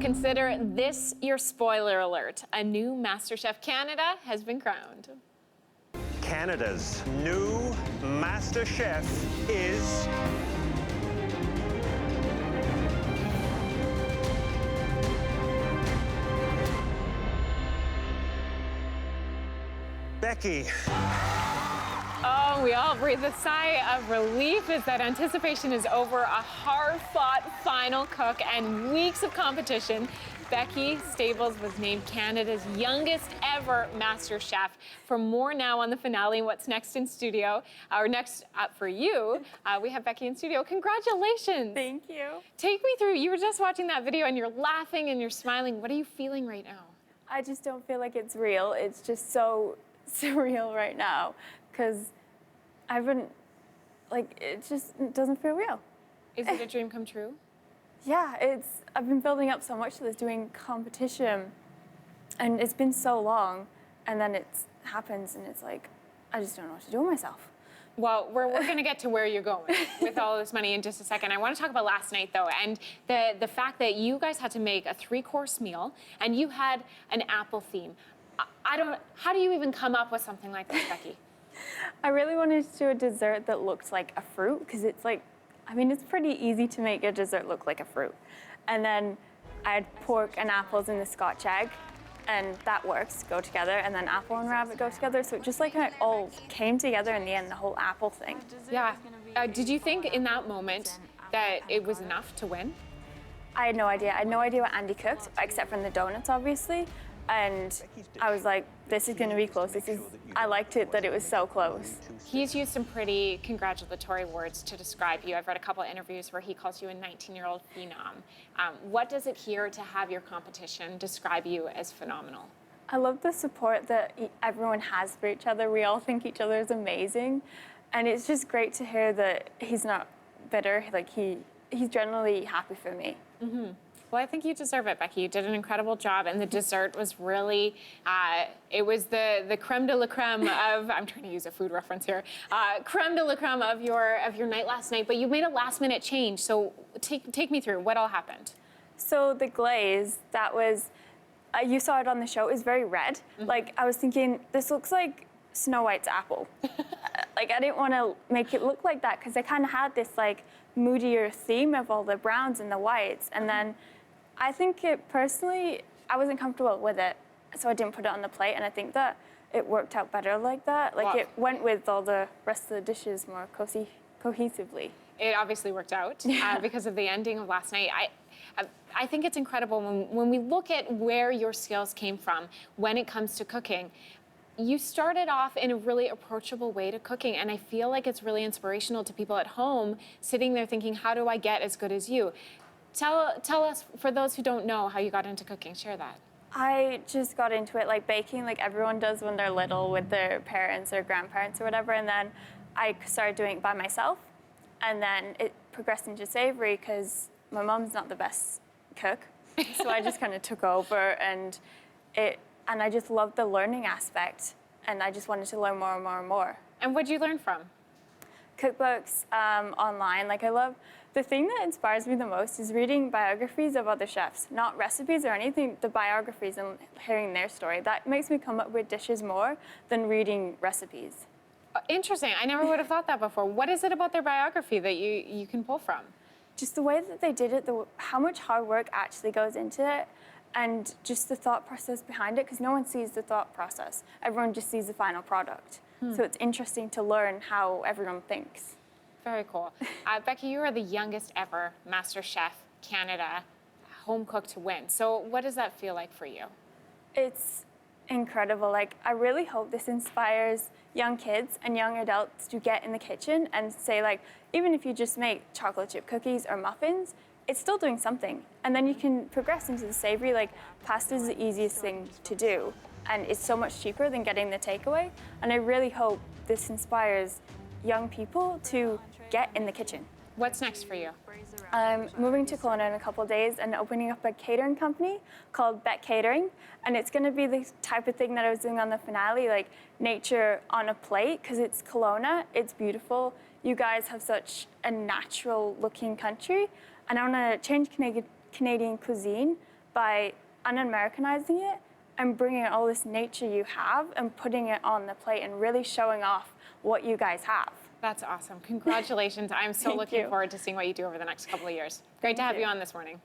Consider this your spoiler alert. A new MasterChef Canada has been crowned. Canada's new Master Chef is... Becky. Oh, we all breathe a sigh of relief as that anticipation is over. A hard-fought final cook and weeks of competition. Becky Stables was named Canada's youngest ever Master Chef. For more now on the finale, what's next in studio, or next up for you, we have Becky in studio. Congratulations. Thank you. Take me through, you were just watching that video and you're laughing and you're smiling. What are you feeling right now? I just don't feel like it's real. It's just so surreal right now because I've been, like, it doesn't feel real. Is it a dream come true? Yeah, I've been building up so much to this, doing competition, and it's been so long, and then it happens, and it's like, I just don't know what to do with myself. Well, we're going to get to where you're going with all this money in just a second. I want to talk about last night, though, and the fact that you guys had to make a 3-course meal, and you had an apple theme. How do you even come up with something like this, Becky? I really wanted to do a dessert that looked like a fruit, because it's like, I mean, it's pretty easy to make a dessert look like a fruit. And then I had pork and apples in the Scotch egg, and that works, go together, and then apple and rabbit go together. So it just like it all came together in the end, the whole apple thing. Yeah. Did you think in that moment that it was enough to win? I had no idea. I had no idea what Andy cooked, except for the donuts, obviously. And I was like, this is going to be close. I liked it that it was so close. He's used some pretty congratulatory words to describe you. I've read a couple of interviews where he calls you a 19-year-old phenom. What does it here to have your competition describe you as phenomenal? I love the support that everyone has for each other. We all think each other is amazing. And it's just great to hear that he's not bitter. Like he's generally happy for me. Mm-hmm. Well, I think you deserve it, Becky. You did an incredible job, and the dessert was really, it was the creme de la creme of, I'm trying to use a food reference here, creme de la creme of your night last night, but you made a last-minute change, so take me through, what all happened? So the glaze, that was, you saw it on the show, it was very red. Mm-hmm. Like, I was thinking, this looks like Snow White's apple. Like, I didn't want to make it look like that, because I kind of had this, like, moodier theme of all the browns and the whites, and then I think personally, I wasn't comfortable with it, so I didn't put it on the plate, and I think that it worked out better like that. Like, it went with all the rest of the dishes more cohesively. It obviously worked out because of the ending of last night. I think it's incredible when we look at where your skills came from when it comes to cooking. You started off in a really approachable way to cooking, and I feel like it's really inspirational to people at home sitting there thinking, how do I get as good as you? Tell us, for those who don't know, how you got into cooking. Share that. I just got into it like baking, like everyone does when they're little with their parents or grandparents or whatever, and then I started doing it by myself, and then it progressed into savory because my mom's not the best cook, so I just kind of took over, and I just loved the learning aspect, and I just wanted to learn more and more and more. And what'd you learn from? Cookbooks, online. Like, the thing that inspires me the most is reading biographies of other chefs, not recipes or anything, the biographies and hearing their story. That makes me come up with dishes more than reading recipes. Interesting. I never would have thought that before. What is it about their biography that you can pull from? Just the way that they did it, how much hard work actually goes into it, and just the thought process behind it, because no one sees the thought process. Everyone just sees the final product. So it's interesting to learn how everyone thinks. Very cool. Becky, you are the youngest ever MasterChef Canada home cook to win. So what does that feel like for you? It's incredible. Like, I really hope this inspires young kids and young adults to get in the kitchen and say, like, even if you just make chocolate chip cookies or muffins, it's still doing something. And then you can progress into the savory. Like, pasta is the easiest thing to do, and it's so much cheaper than getting the takeaway. And I really hope this inspires young people to get in the kitchen. What's next for you? I'm moving to Kelowna in a couple of days and opening up a catering company called Bet Catering. And it's going to be the type of thing that I was doing on the finale, like nature on a plate, because it's Kelowna, it's beautiful. You guys have such a natural looking country. And I want to change Canadian cuisine, by un-Americanizing it and bringing all this nature you have and putting it on the plate and really showing off what you guys have. That's awesome. Congratulations. I'm so Thank looking you. forward to seeing what you do over the next couple of years. Great to have you on this morning.